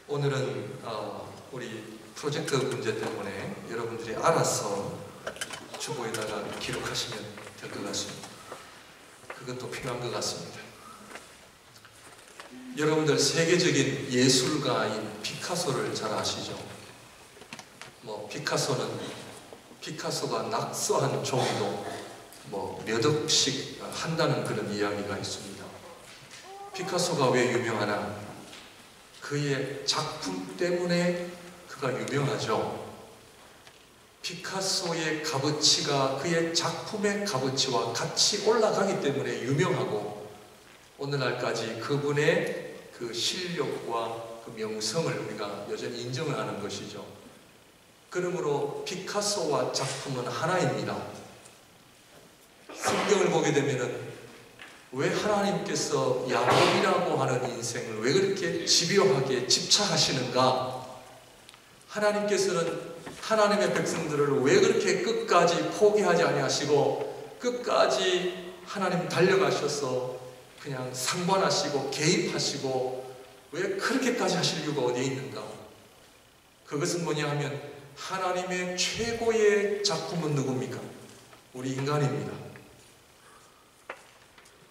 오늘은 우리 프로젝트 문제 때문에 여러분들이 알아서 주보에다가 기록하시면 될 것 같습니다. 그것도 필요한 것 같습니다. 여러분들 세계적인 예술가인 피카소를 잘 아시죠? 피카소가 낙서한 종이도 몇 억씩 한다는 그런 이야기가 있습니다. 피카소가 왜 유명하나? 그의 작품 때문에 그가 유명하죠. 피카소의 값어치가 그의 작품의 값어치와 같이 올라가기 때문에 유명하고, 오늘날까지 그분의 그 실력과 그 명성을 우리가 여전히 인정을 하는 것이죠. 그러므로 피카소와 작품은 하나입니다. 성경을 보게 되면은 왜 하나님께서 야곱이라고 하는 인생을 왜 그렇게 집요하게 집착하시는가? 하나님께서는 하나님의 백성들을 왜 그렇게 끝까지 포기하지 아니하시고 끝까지 하나님 달려가셔서 그냥 상관하시고 개입하시고 왜 그렇게까지 하실 이유가 어디에 있는가? 그것은 뭐냐 하면 하나님의 최고의 작품은 누굽니까? 우리 인간입니다.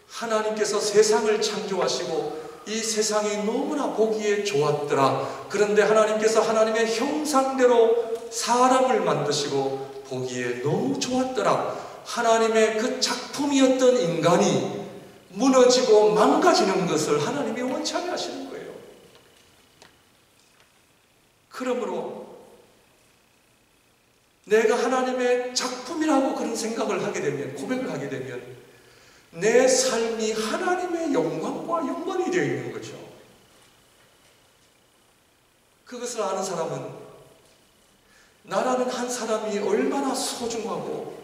하나님께서 세상을 창조하시고 이 세상이 너무나 보기에 좋았더라. 그런데 하나님께서 하나님의 형상대로 사람을 만드시고 보기에 너무 좋았더라. 하나님의 그 작품이었던 인간이 무너지고 망가지는 것을 하나님이 원치 않으시는 거예요. 그러므로 내가 하나님의 작품이라고 그런 생각을 하게 되면, 고백을 하게 되면 내 삶이 하나님의 영광과 연관이 되어 있는 거죠. 그것을 아는 사람은 나라는 한 사람이 얼마나 소중하고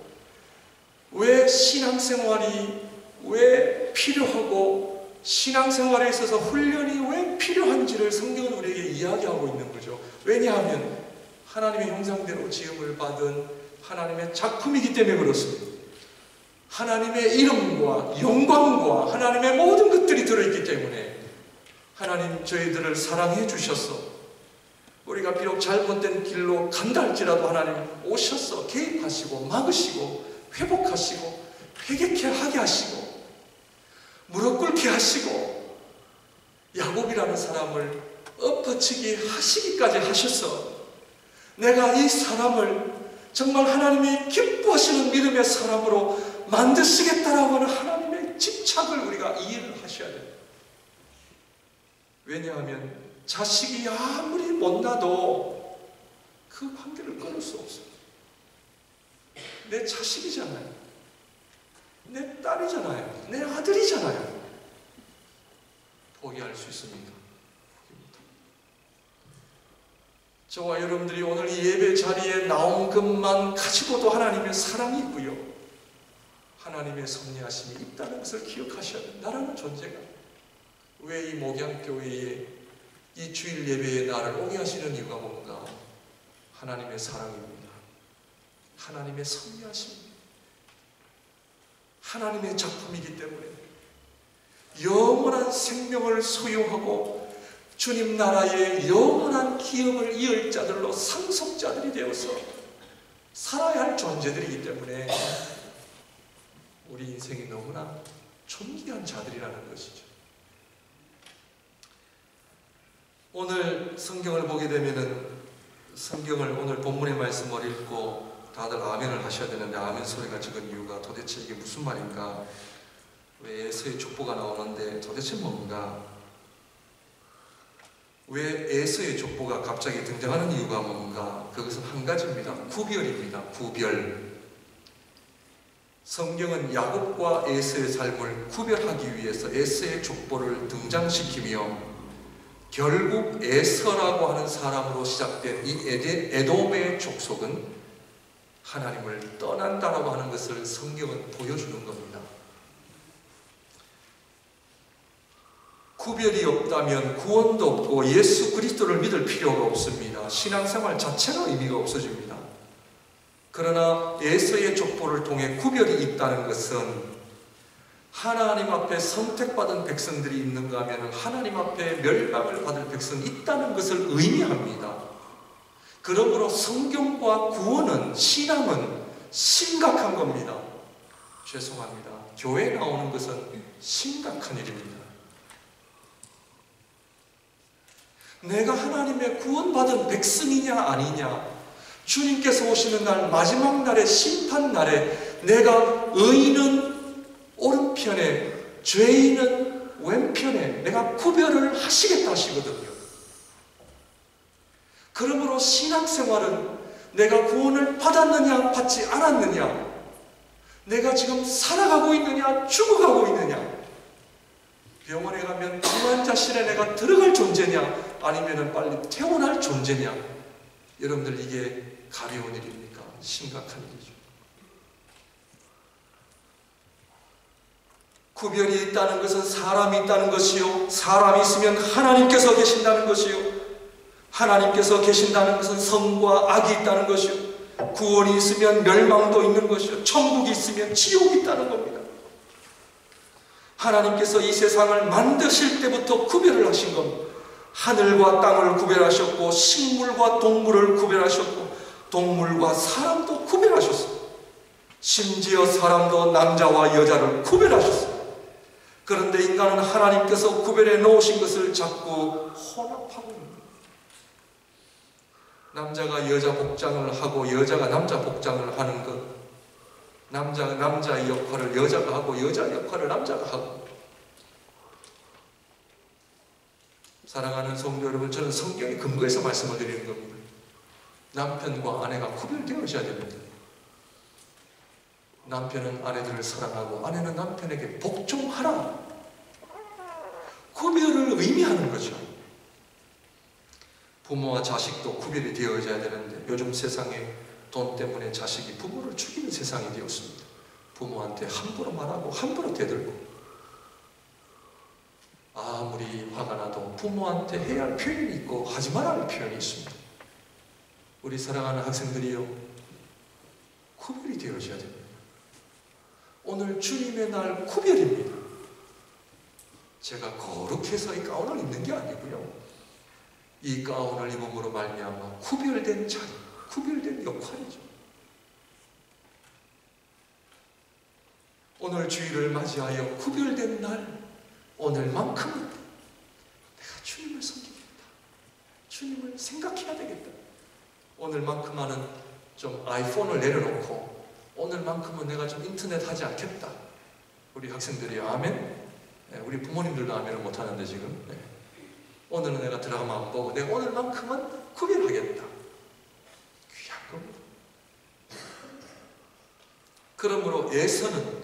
왜 신앙생활이 왜 필요하고 신앙생활에 있어서 훈련이 왜 필요한지를 성경은 우리에게 이야기하고 있는 거죠. 왜냐하면 하나님의 형상대로 지음을 받은 하나님의 작품이기 때문에 그렇습니다. 하나님의 이름과 영광과 하나님의 모든 것들이 들어있기 때문에 하나님 저희들을 사랑해 주셔서 우리가 비록 잘못된 길로 간다 할지라도 하나님 오셔서 개입하시고 막으시고 회복하시고 회개케 하게 하시고 무릎 꿇게 하시고 야곱이라는 사람을 엎어치기 하시기까지 하셔서 내가 이 사람을 정말 하나님이 기뻐하시는 믿음의 사람으로 만드시겠다라고 하는 하나님의 집착을 우리가 이해를 하셔야 돼요. 왜냐하면 자식이 아무리 못나도 그 관계를 끊을 수 없어요. 내 자식이잖아요. 내 딸이잖아요. 내 아들이잖아요. 포기할 수 있습니까? 저와 여러분들이 오늘 이 예배 자리에 나온 것만 가지고도 하나님의 사랑이 있고요, 하나님의 섭리하심이 있다는 것을 기억하셔야 된다라는 존재가, 왜 이 목양교회에 이 주일 예배에 나를 오게 하시는 이유가 뭔가? 하나님의 사랑입니다. 하나님의 섭리하심입니다. 하나님의 작품이기 때문에 영원한 생명을 소유하고 주님 나라의 영원한 기업을 이을 자들로 상속자들이 되어서 살아야 할 존재들이기 때문에 우리 인생이 너무나 존귀한 자들이라는 것이죠. 오늘 성경을 보게 되면은, 성경을 오늘 본문의 말씀을 읽고 다들 아멘을 하셔야 되는데 아멘 소리가 적은 이유가 도대체 이게 무슨 말인가? 왜 에서의 족보가 나오는데 도대체 뭔가? 왜 에서의 족보가 갑자기 등장하는 이유가 뭔가? 그것은 한 가지입니다. 구별입니다. 구별. 성경은 야곱과 에서의 삶을 구별하기 위해서 에서의 족보를 등장시키며 결국 에서라고 하는 사람으로 시작된 이 에돔의 족속은 하나님을 떠난다라고 하는 것을 성경은 보여주는 겁니다. 구별이 없다면 구원도 없고 예수 그리스도를 믿을 필요가 없습니다. 신앙생활 자체가 의미가 없어집니다. 그러나 에서의 족보를 통해 구별이 있다는 것은 하나님 앞에 선택받은 백성들이 있는가 하면 하나님 앞에 멸망을 받을 백성이 있다는 것을 의미합니다. 그러므로 성경과 구원은, 신앙은 심각한 겁니다. 죄송합니다. 교회에 나오는 것은 심각한 일입니다. 내가 하나님의 구원받은 백성이냐 아니냐, 주님께서 오시는 날, 마지막 날의 심판날에 내가 의인은 오른편에 죄인은 왼편에 내가 구별을 하시겠다 하시거든요. 그러므로 신앙생활은 내가 구원을 받았느냐 받지 않았느냐, 내가 지금 살아가고 있느냐 죽어가고 있느냐, 병원에 가면 중환자실에 내가 들어갈 존재냐 아니면 빨리 퇴원할 존재냐, 여러분들 이게 가벼운 일입니까? 심각한 일이죠. 구별이 있다는 것은 사람이 있다는 것이요, 사람이 있으면 하나님께서 계신다는 것이요, 하나님께서 계신다는 것은 선과 악이 있다는 것이요, 구원이 있으면 멸망도 있는 것이요, 천국이 있으면 지옥이 있다는 겁니다. 하나님께서 이 세상을 만드실 때부터 구별을 하신 겁니다. 하늘과 땅을 구별하셨고, 식물과 동물을 구별하셨고, 동물과 사람도 구별하셨어요. 심지어 사람도 남자와 여자를 구별하셨어요. 그런데 인간은 하나님께서 구별해 놓으신 것을 자꾸 혼합하고 있습니다. 남자가 여자 복장을 하고 여자가 남자 복장을 하는 것, 남자가 남자의 역할을 여자가 하고 여자 역할을 남자가 하고. 사랑하는 성도 여러분, 저는 성경의 근거에서 말씀을 드리는 겁니다. 남편과 아내가 구별되어져야 됩니다. 남편은 아내들을 사랑하고 아내는 남편에게 복종하라. 구별을 의미하는 거죠. 부모와 자식도 구별이 되어져야 되는데 요즘 세상에 돈 때문에 자식이 부모를 죽이는 세상이 되었습니다. 부모한테 함부로 말하고 함부로 대들고, 아무리 화가 나도 부모한테 해야 할 표현이 있고 하지 말아야 할 표현이 있습니다. 우리 사랑하는 학생들이요, 구별이 되어져야 됩니다. 오늘 주님의 날 구별입니다. 제가 거룩해서 이 가운을 입는 게 아니고요, 이 가운을 입음으로 말미암아 구별된 자리, 구별된 역할이죠. 오늘 주일을 맞이하여 구별된 날, 오늘만큼은 내가 주님을 섬기겠다, 주님을 생각해야 되겠다, 오늘만큼은 좀 아이폰을 내려놓고 오늘만큼은 내가 좀 인터넷 하지 않겠다. 우리 학생들이 아멘? 네, 우리 부모님들도 아멘을 못하는데 지금, 네. 오늘은 내가 드라마 안 보고 내가 오늘만큼은 구별하겠다. 귀한 겁니다. 그러므로 에서는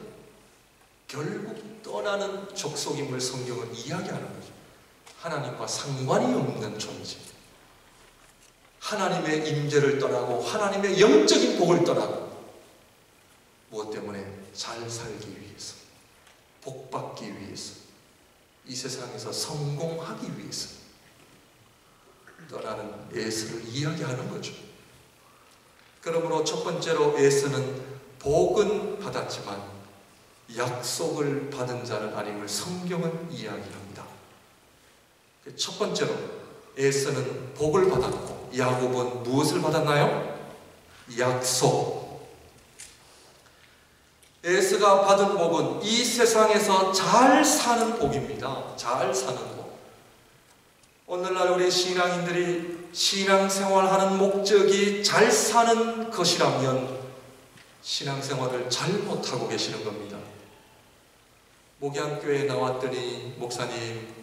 결국 떠나는 족속임을 성경은 이야기하는 거죠. 하나님과 상관이 없는 존재, 하나님의 임재를 떠나고 하나님의 영적인 복을 떠나고, 무엇 때문에? 잘 살기 위해서, 복받기 위해서, 이 세상에서 성공하기 위해서 떠나는 에서를 이야기하는 거죠. 그러므로 첫 번째로 에서는 복은 받았지만 약속을 받은 자는 아님을 성경은 이야기합니다. 첫 번째로 에서는 복을 받았고 야곱은 무엇을 받았나요? 약속. 에서가 받은 복은 이 세상에서 잘 사는 복입니다. 잘 사는 복. 오늘날 우리 신앙인들이 신앙생활하는 목적이 잘 사는 것이라면 신앙생활을 잘못하고 계시는 겁니다. 목양교회에 나왔더니 목사님,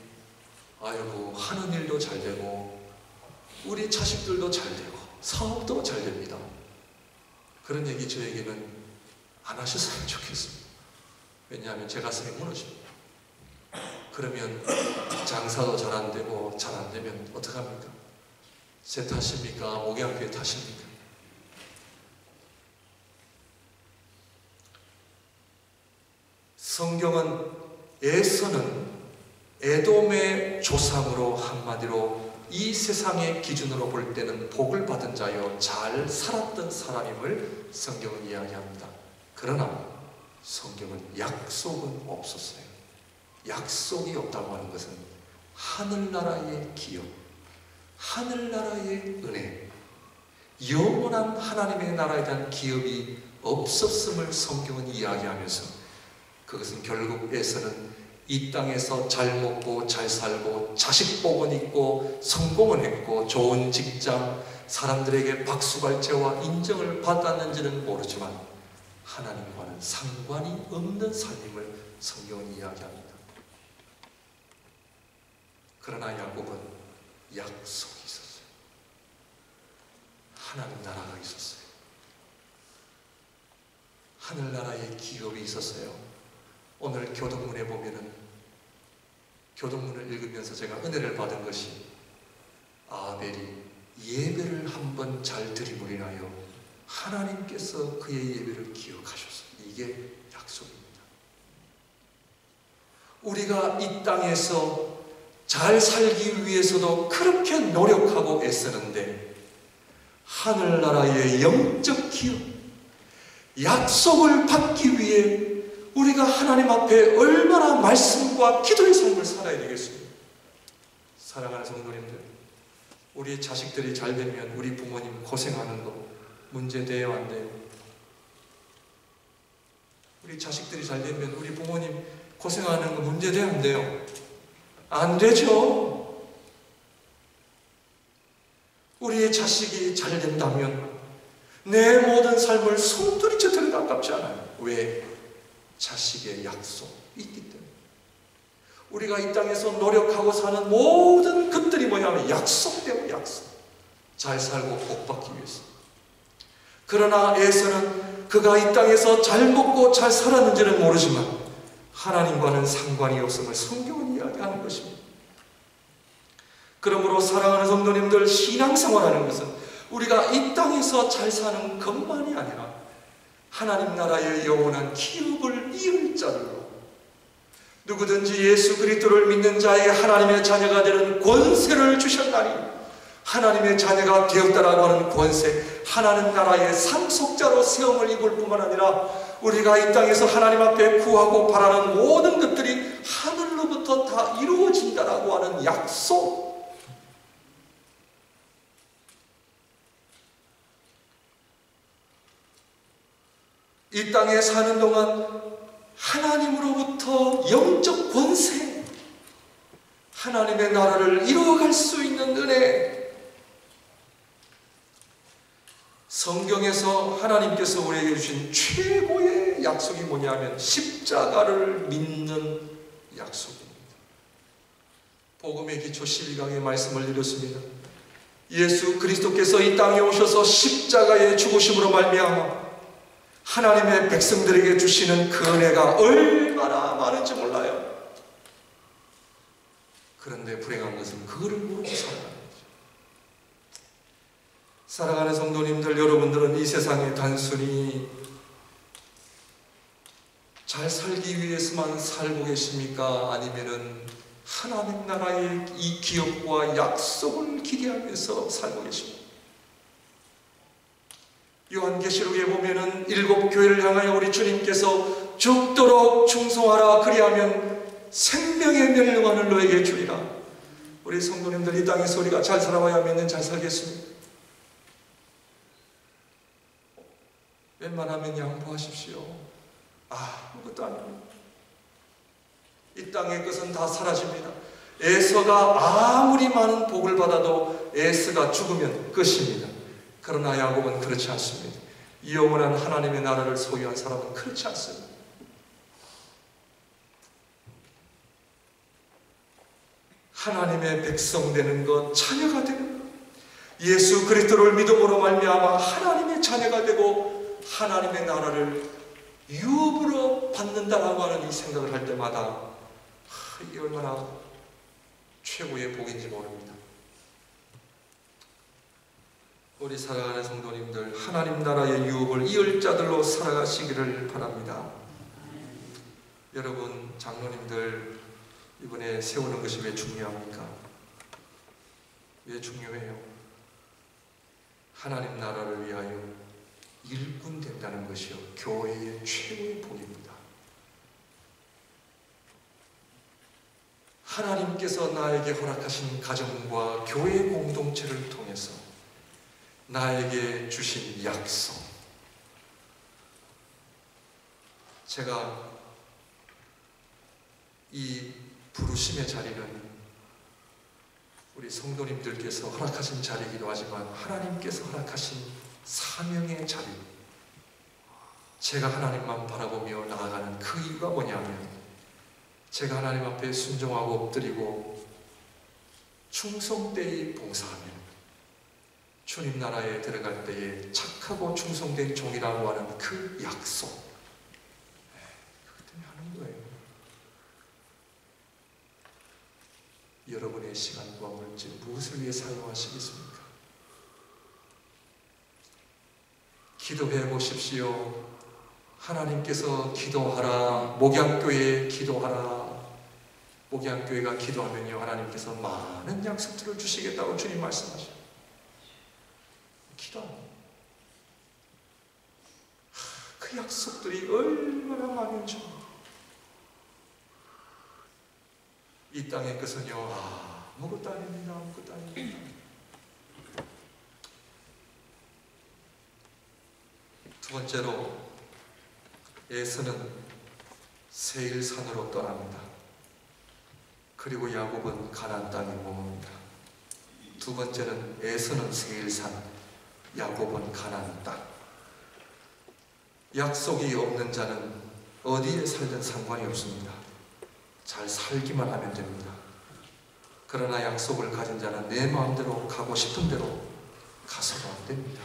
아이고 하는 일도 잘 되고 우리 자식들도 잘 되고 사업도 잘 됩니다. 그런 얘기 저에게는 안 하셨으면 좋겠습니다. 왜냐하면 제 가슴이 무너집니다. 그러면 장사도 잘 안 되고 잘 안 되면 어떡합니까? 제 탓입니까? 목양교회 탓입니까? 성경은 에서는 에돔의 조상으로, 한마디로 이 세상의 기준으로 볼 때는 복을 받은 자요 잘 살았던 사람임을 성경은 이야기합니다. 그러나 성경은 약속은 없었어요. 약속이 없다고 하는 것은 하늘나라의 기업, 하늘나라의 은혜, 영원한 하나님의 나라에 대한 기업이 없었음을 성경은 이야기하면서, 그것은 결국 에서는 이 땅에서 잘 먹고 잘 살고 자식 복은 있고 성공은 했고 좋은 직장, 사람들에게 박수갈채와 인정을 받았는지는 모르지만 하나님과는 상관이 없는 삶임을 성경은 이야기합니다. 그러나 야곱은 약속이 있었어요. 하나님 나라가 있었어요. 하늘나라의 기업이 있었어요. 오늘 교동문에 보면은, 교동문을 읽으면서 제가 은혜를 받은 것이, 아벨이 예배를 한번 잘 드림으로 인하여 하나님께서 그의 예배를 기억하셨어요. 이게 약속입니다. 우리가 이 땅에서 잘 살기 위해서도 그렇게 노력하고 애쓰는데, 하늘나라의 영적 기업, 약속을 받기 위해 우리가 하나님 앞에 얼마나 말씀과 기도의 삶을 살아야 되겠습니까? 사랑하는 성도님들, 우리 자식들이 잘 되면 우리 부모님 고생하는 거 문제돼요, 안 돼요? 우리 자식들이 잘 되면 우리 부모님 고생하는 거 문제돼요, 안 돼요? 안 되죠. 우리의 자식이 잘 된다면 내 모든 삶을 송두리째 들여다 아깝지 않아요. 왜? 자식의 약속이 있기 때문에. 우리가 이 땅에서 노력하고 사는 모든 것들이 뭐냐면 약속되고 약속. 잘 살고 복받기 위해서. 그러나 에서는 그가 이 땅에서 잘 먹고 잘 살았는지는 모르지만 하나님과는 상관이 없음을 성경은 이야기하는 것입니다. 그러므로 사랑하는 성도님들, 신앙생활하는 것은 우리가 이 땅에서 잘 사는 것만이 아니라 하나님 나라의 영원한 기업을 이을 자들로, 누구든지 예수 그리스도를 믿는 자에게 하나님의 자녀가 되는 권세를 주셨나니, 하나님의 자녀가 되었다라고 하는 권세, 하나님 나라의 상속자로 세움을 입을 뿐만 아니라 우리가 이 땅에서 하나님 앞에 구하고 바라는 모든 것들이 하늘로부터 다 이루어진다라고 하는 약속. 이 땅에 사는 동안 하나님으로부터 영적 권세, 하나님의 나라를 이루어갈 수 있는 은혜, 성경에서 하나님께서 우리에게 주신 최고의 약속이 뭐냐면 십자가를 믿는 약속입니다. 복음의 기초 12강의 말씀을 드렸습니다. 예수 그리스도께서 이 땅에 오셔서 십자가의 죽으심으로 말미암아 하나님의 백성들에게 주시는 그 은혜가 얼마나 많은지 몰라요. 그런데 불행한 것은 그거를 모르고 살아가는 거죠. 사랑하는 성도님들, 여러분들은 이 세상에 단순히 잘 살기 위해서만 살고 계십니까? 아니면은 하나님 나라의 이 기업과 약속을 기대하면서 살고 계십니까? 요한계시록에 보면은 7 교회를 향하여 우리 주님께서 죽도록 충성하라, 그리하면 생명의 멸류관을 너에게 주리라. 우리 성도님들, 이 땅에서 우리가 잘 살아와야 몇 년 잘 살겠습니까? 웬만하면 양보하십시오. 아무것도 아닙니다. 이 땅의 것은 다 사라집니다. 에서가 아무리 많은 복을 받아도 에서가 죽으면 끝입니다. 그러나 야곱은 그렇지 않습니다. 영원한 하나님의 나라를 소유한 사람은 그렇지 않습니다. 하나님의 백성 되는 것, 자녀가 되는 것, 예수 그리스도를 믿음으로 말미암아 하나님의 자녀가 되고 하나님의 나라를 유업으로 받는다라고 하는 이 생각을 할 때마다 이게 얼마나 최고의 복인지 모릅니다. 우리 사랑하는 성도님들, 하나님 나라의 유업을 이을 자들로 살아가시기를 바랍니다. 여러분, 장로님들 이번에 세우는 것이 왜 중요합니까? 왜 중요해요? 하나님 나라를 위하여 일꾼 된다는 것이요, 교회의 최고의 복입니다. 하나님께서 나에게 허락하신 가정과 교회 공동체를 통해서 나에게 주신 약속, 제가 이 부르심의 자리는 우리 성도님들께서 허락하신 자리이기도 하지만 하나님께서 허락하신 사명의 자리, 제가 하나님만 바라보며 나아가는 그 이유가 뭐냐면, 제가 하나님 앞에 순종하고 엎드리고 충성되이 봉사하며 주님 나라에 들어갈 때에 착하고 충성된 종이라고 하는 그 약속, 그것 때문에 하는 거예요. 여러분의 시간과 물질 무엇을 위해 사용하시겠습니까? 기도해 보십시오. 하나님께서 기도하라, 목양교회에 기도하라. 목양교회가 기도하면요, 하나님께서 많은 약속들을 주시겠다고 주님 말씀하셔요. 기도합니다. 그 약속들이 얼마나 많은지. 이 땅의 것은요, 아무것도 아닙니다. 아무것도 아닙니다. 두 번째로, 에서는 세일산으로 떠납니다. 그리고 야곱은 가나안 땅에 머뭅니다. 두 번째는 에서는 세일산, 야곱은 가나안 땅. 약속이 없는 자는 어디에 살든 상관이 없습니다. 잘 살기만 하면 됩니다. 그러나 약속을 가진 자는 내 마음대로 가고 싶은 대로 가서도 안 됩니다.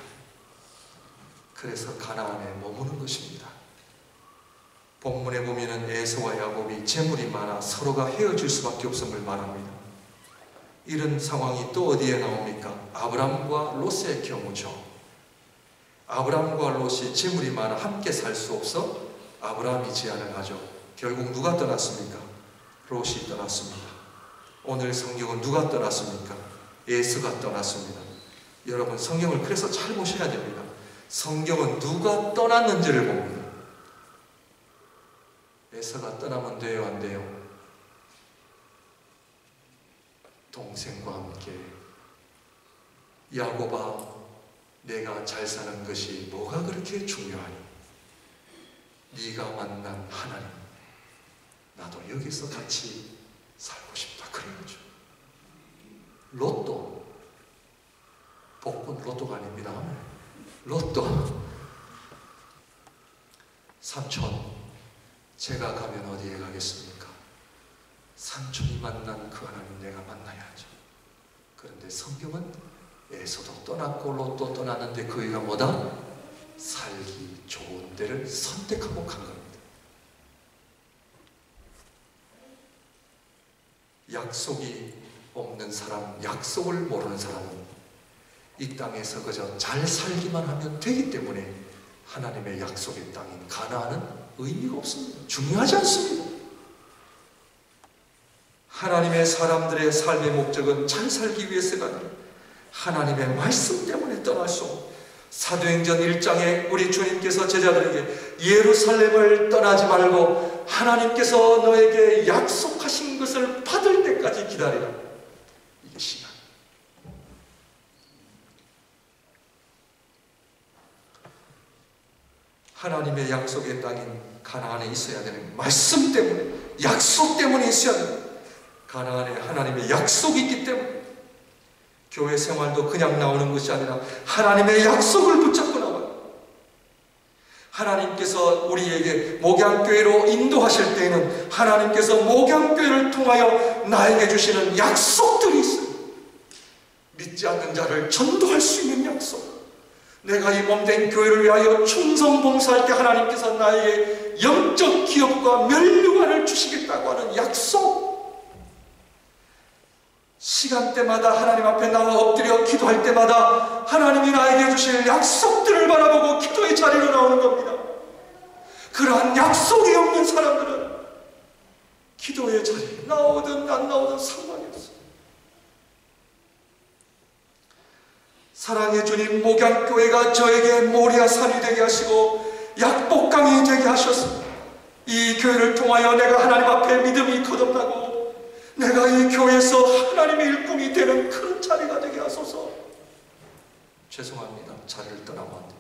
그래서 가나안에 머무는 것입니다. 본문에 보면은 에서와 야곱이 재물이 많아 서로가 헤어질 수밖에 없음을 말합니다. 이런 상황이 또 어디에 나옵니까? 아브람과 롯의 경우죠. 아브람과 롯이 재물이 많아 함께 살 수 없어 아브람이 제안을 하죠. 결국 누가 떠났습니까? 롯이 떠났습니다. 오늘 성경은 누가 떠났습니까? 에서가 떠났습니다. 여러분, 성경을 그래서 잘 보셔야 됩니다. 성경은 누가 떠났는지를 봅니다. 에서가 떠나면 돼요, 안 돼요? 동생과 함께, 야곱아, 내가 잘 사는 것이 뭐가 그렇게 중요하니? 네가 만난 하나님, 나도 여기서 같이 살고 싶다. 그래야죠. 로또, 복권 로또가 아닙니다. 로또. 삼촌, 제가 가면 어디에 가겠습니까? 삼촌이 만난 그 하나님 내가 만나야죠. 그런데 성경은 에서도 떠났고 롯도 떠났는데 그이가 뭐다? 살기 좋은 데를 선택하고 간 겁니다. 약속이 없는 사람, 약속을 모르는 사람은 이 땅에서 그저 잘 살기만 하면 되기 때문에 하나님의 약속의 땅인 가나안은 의미가 없습니다. 중요하지 않습니다. 하나님의 사람들의 삶의 목적은 잘 살기 위해서가 아니라 하나님의 말씀 때문에 떠날 수 없고, 사도행전 1장에 우리 주님께서 제자들에게 예루살렘을 떠나지 말고 하나님께서 너에게 약속하신 것을 받을 때까지 기다리라. 이게 시간. 하나님의 약속의 땅인 가나안에 있어야 되는 말씀 때문에, 약속 때문에 있어야 됩니다. 가나안에 하나님의 약속이 있기 때문에 교회 생활도 그냥 나오는 것이 아니라 하나님의 약속을 붙잡고 나와요. 하나님께서 우리에게 목양교회로 인도하실 때에는 하나님께서 목양교회를 통하여 나에게 주시는 약속들이 있어요. 믿지 않는 자를 전도할 수 있는 약속. 내가 이 몸된 교회를 위하여 충성봉사할 때 하나님께서 나에게 영적 기업과 면류관을 주시겠다고 하는 약속. 시간대마다 하나님 앞에 나와 엎드려 기도할 때마다 하나님이 나에게 주실 약속들을 바라보고 기도의 자리로 나오는 겁니다. 그러한 약속이 없는 사람들은 기도의 자리에 나오든 안 나오든 상관이 없어요. 사랑의 주님, 목양교회가 저에게 모리아산이 되게 하시고 약복강이 되게 하셨습니다. 이 교회를 통하여 내가 하나님 앞에 믿음이 거듭나고 내가 이 교회에서 하나님의 일꾼이 되는 그런 자리가 되게 하소서. 죄송합니다. 자리를 떠나면 안 됩니다.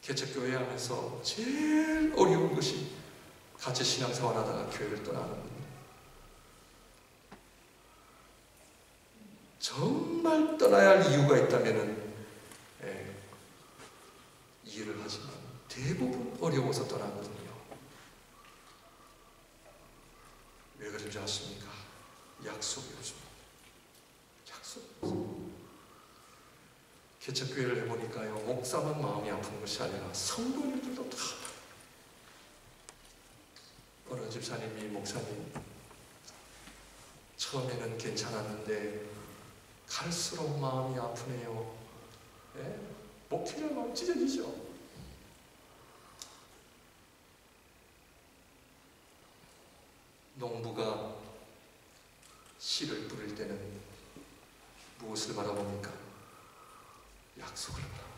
개척교회 하면서 제일 어려운 것이 같이 신앙생활 하다가 교회를 떠나는 겁니다. 정말 떠나야 할 이유가 있다면 이해를 하지만 대부분 어려워서 떠나거든요. 왜 그런지 아십니까? 약속이 없습니다. 약속이 없습니다. 개척교회를 해보니까요, 목사만 마음이 아픈 것이 아니라 성도님들도 다 어느 집사님이 목사님 처음에는 괜찮았는데 갈수록 마음이 아프네요. 예? 목회자 마음 찢어지죠. 농부가 씨를 뿌릴 때는 무엇을 바라봅니까? 약속을 바라봅니다.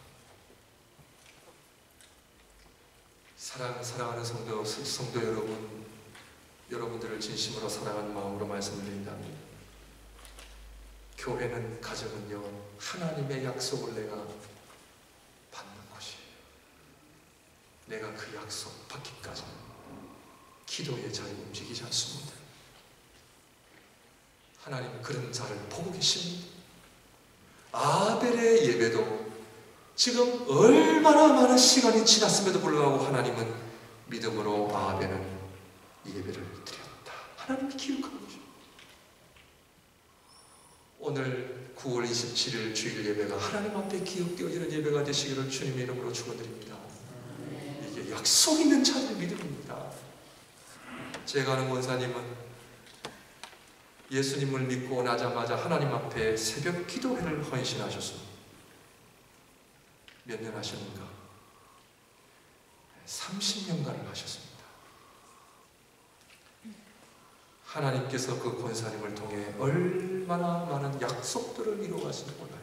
사랑하는 성도 여러분, 여러분들을 진심으로 사랑하는 마음으로 말씀드린다면 교회는, 가정은요, 하나님의 약속을 내가 받는 곳이에요. 내가 그 약속 받기까지 기도의 자리 움직이지 않습니다. 하나님은 그런 자를 보고 계십니다. 아벨의 예배도 지금 얼마나 많은 시간이 지났음에도 불구하고 하나님은 믿음으로 아벨은 예배를 드렸다. 하나님이 기억하고 계십니다. 오늘 9월 27일 주일 예배가 하나님 앞에 기억되어지는 예배가 되시기를 주님의 이름으로 축원드립니다. 이게 약속 있는 자들의 믿음입니다. 제가 아는 원사님은 예수님을 믿고 나자마자 하나님 앞에 새벽 기도회를 헌신하셨습니다. 몇 년 하셨는가? 30년간을 하셨습니다. 하나님께서 그 권사님을 통해 얼마나 많은 약속들을 이루어가신지 몰라요.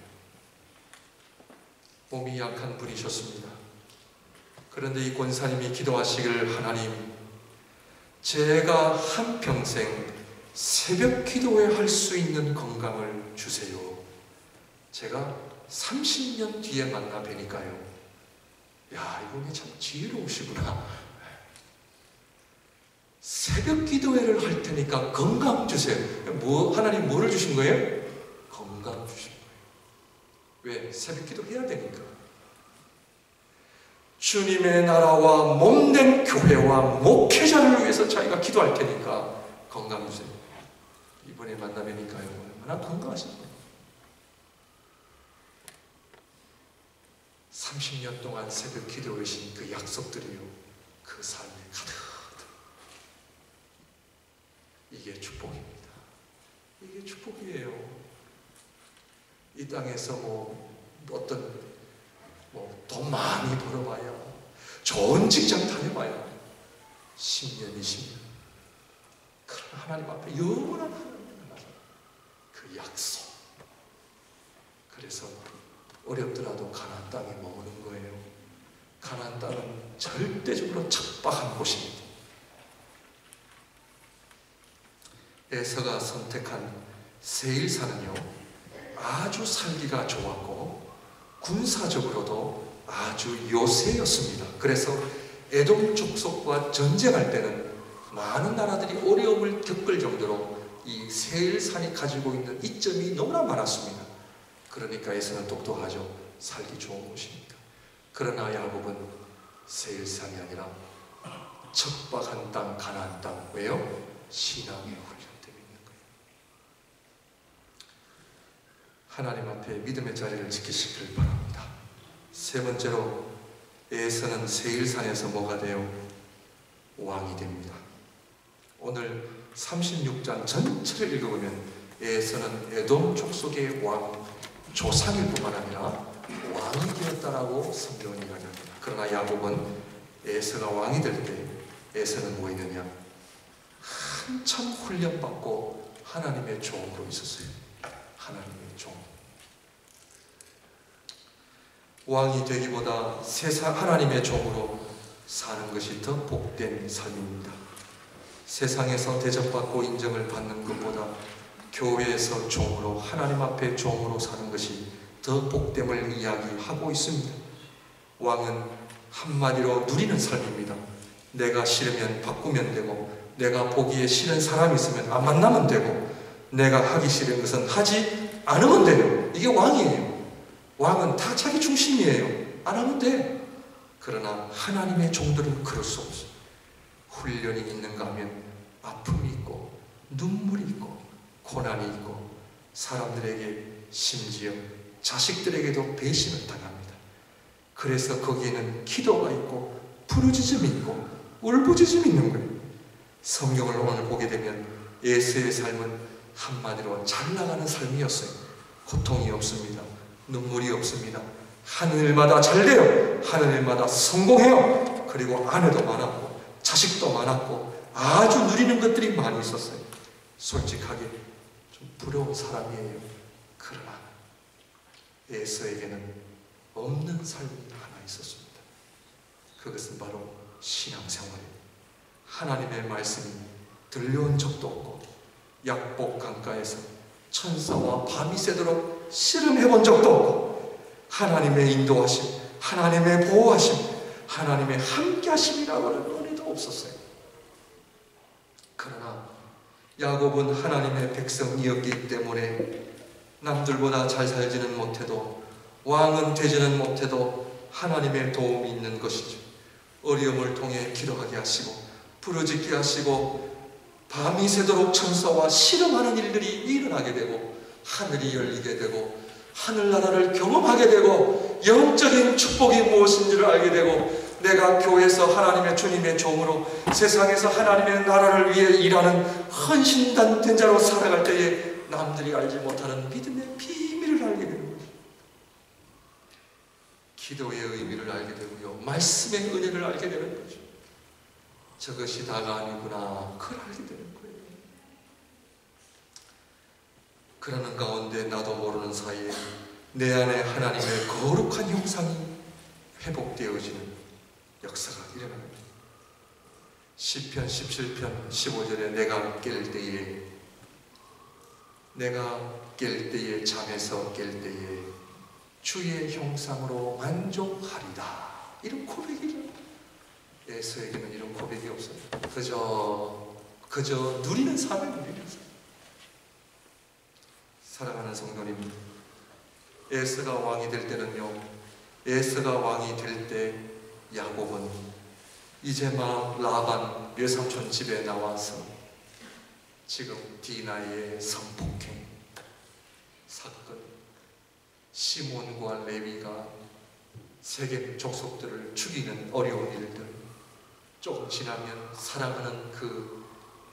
몸이 약한 분이셨습니다. 그런데 이 권사님이 기도하시길, 하나님, 제가 한평생 새벽 기도회 할 수 있는 건강을 주세요. 제가 30년 뒤에 만나 뵈니까요, 야, 이분이 참 지혜로우시구나. 새벽 기도회를 할 테니까 건강 주세요. 하나님 뭐를 주신 거예요? 건강 주신 거예요. 왜? 새벽 기도 해야 되니까. 주님의 나라와 몸된 교회와 목회자를 위해서 자기가 기도할 테니까 건강 주세요. 이번에 만나뵈니까요, 얼마나 건강하신 거예요. 30년 동안 새벽 기도하신 그 약속들이요, 그 삶에 가득. 이게 축복입니다. 이게 축복이에요. 이 땅에서 돈 많이 벌어봐야, 좋은 직장 다녀봐야 10년, 20년. 그러나 하나님 앞에 영원한 하나님의 나라, 그 약속. 그래서 어렵더라도 가나안 땅에 머무는 거예요. 가나안 땅은 절대적으로 척박한 곳입니다. 에서가 선택한 세일산은요, 아주 살기가 좋았고 군사적으로도 아주 요새였습니다. 그래서 에돔 족속과 전쟁할 때는 많은 나라들이 어려움을 겪을 정도로 이 세일산이 가지고 있는 이점이 너무나 많았습니다. 그러니까 에서는 똑똑하죠. 살기 좋은 곳이니까. 그러나 야곱은 세일산이 아니라 척박한 땅, 가나안 땅. 왜요? 신앙의 훈련. 하나님 앞에 믿음의 자리를 지키시길 바랍니다. 세 번째로, 에서는 세일산에서 뭐가 돼요? 왕이 됩니다. 오늘 36장 전체를 읽어보면 에서는 에돔 족속의 왕, 조상일 뿐만 아니라 왕이 되었다라고 성경은 이야기합니다. 그러나 야곱은 에서가 왕이 될 때 에서는 뭐 했느냐? 한참 훈련받고 하나님의 종으로 있었어요. 하나님의 종. 왕이 되기보다 하나님의 종으로 사는 것이 더 복된 삶입니다. 세상에서 대접받고 인정을 받는 것보다 교회에서 종으로, 하나님 앞에 종으로 사는 것이 더 복됨을 이야기하고 있습니다. 왕은 한마디로 누리는 삶입니다. 내가 싫으면 바꾸면 되고, 내가 보기에 싫은 사람이 있으면 안 만나면 되고, 내가 하기 싫은 것은 하지 않으면 돼요. 이게 왕이에요. 왕은 다 자기 중심이에요. 안 하면 돼. 그러나 하나님의 종들은 그럴 수 없어요. 훈련이 있는가 하면 아픔이 있고 눈물이 있고 고난이 있고 사람들에게, 심지어 자식들에게도 배신을 당합니다. 그래서 거기에는 기도가 있고 부르짖음이 있고 울부짖음이 있는 거예요. 성경을 오늘 보게 되면 에서의 삶은 한마디로 잘 나가는 삶이었어요. 고통이 없습니다. 눈물이 없습니다. 하는 일마다 잘 돼요. 하는 일마다 성공해요. 그리고 아내도 많았고 자식도 많았고 아주 누리는 것들이 많이 있었어요. 솔직하게 좀 부러운 사람이에요. 그러나 에서에게는 없는 삶이 하나 있었습니다. 그것은 바로 신앙생활이에요. 하나님의 말씀이 들려온 적도 없고 약복 강가에서 천사와 밤이 새도록 씨름해본 적도 없고 하나님의 인도하심, 하나님의 보호하심, 하나님의 함께하심이라고 하는 은혜도 없었어요. 그러나 야곱은 하나님의 백성이었기 때문에 남들보다 잘 살지는 못해도, 왕은 되지는 못해도 하나님의 도움이 있는 것이죠. 어려움을 통해 기도하게 하시고 부르짖게 하시고 밤이 새도록 천사와 씨름하는 일들이 일어나게 되고 하늘이 열리게 되고 하늘나라를 경험하게 되고 영적인 축복이 무엇인지를 알게 되고 내가 교회에서 하나님의 주님의 종으로 세상에서 하나님의 나라를 위해 일하는 헌신된 자로 살아갈 때에 남들이 알지 못하는 믿음의 비밀을 알게 되는 거죠. 기도의 의미를 알게 되고요, 말씀의 은혜를 알게 되는 거죠. 저것이 다가 아니구나, 그걸 알게 되는 거예요. 그러는 가운데 나도 모르는 사이에 내 안에 하나님의 거룩한 형상이 회복되어지는 역사가 일어납니다. 시편 17편 15절에 내가 깰 때에 잠에서 깰 때에 주의 형상으로 만족하리다, 이런 고백이죠. 에서에게는 이런 고백이 없어요. 그저 누리는 삶을 누리는 삶. 사랑하는 성도님, 에서가 왕이 될 때는요, 에서가 왕이 될 때 야곱은 이제 막 라반 외삼촌 집에 나와서 지금 디나의 성폭행 사건, 시몬과 레위가 세겜 족속들을 죽이는 어려운 일들, 조금 지나면 사랑하는 그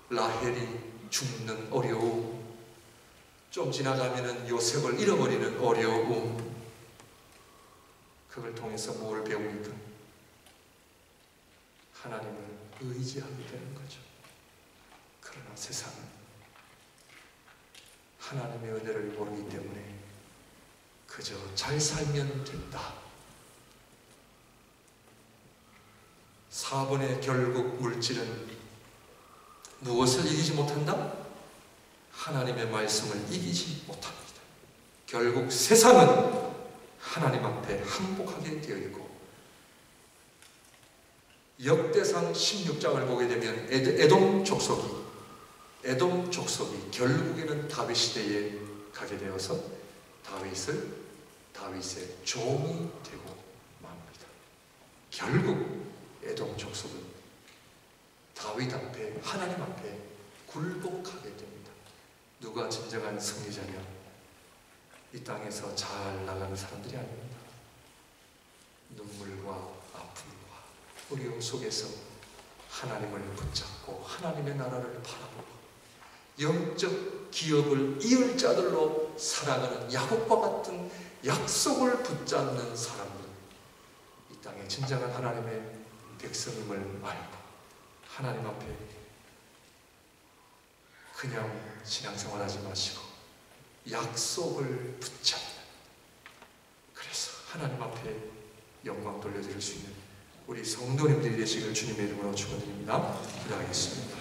라헬이 죽는 어려움, 좀 지나가면 요셉을 잃어버리는 어려움, 그걸 통해서 뭘 배우니까 하나님을 의지하게 되는 거죠. 그러나 세상은 하나님의 은혜를 모르기 때문에 그저 잘 살면 된다. 4번의 결국 물질은 무엇을 이기지 못한다? 하나님의 말씀을 이기지 못합니다. 결국 세상은 하나님 앞에 항복하게 되어 있고, 역대상 16장을 보게 되면 에돔 족속이 결국에는 다윗 시대에 가게 되어서 다윗의 종이 되고 맙니다. 결국 에돔 족속은 다윗 앞에, 하나님 앞에 굴복하게 됩니다. 누가 진정한 승리자냐? 이 땅에서 잘 나가는 사람들이 아닙니다. 눈물과 아픔과 어려움 속에서 하나님을 붙잡고 하나님의 나라를 바라보고 영적 기업을 이을 자들로 살아가는 야곱과 같은 약속을 붙잡는 사람들, 이 땅에 진정한 하나님의 백성임을 알고 하나님 앞에 그냥 신앙생활하지 마시고 약속을 붙잡는, 그래서 하나님 앞에 영광 돌려드릴 수 있는 우리 성도님들이 되시길 주님의 이름으로 축원드립니다. 기도하겠습니다.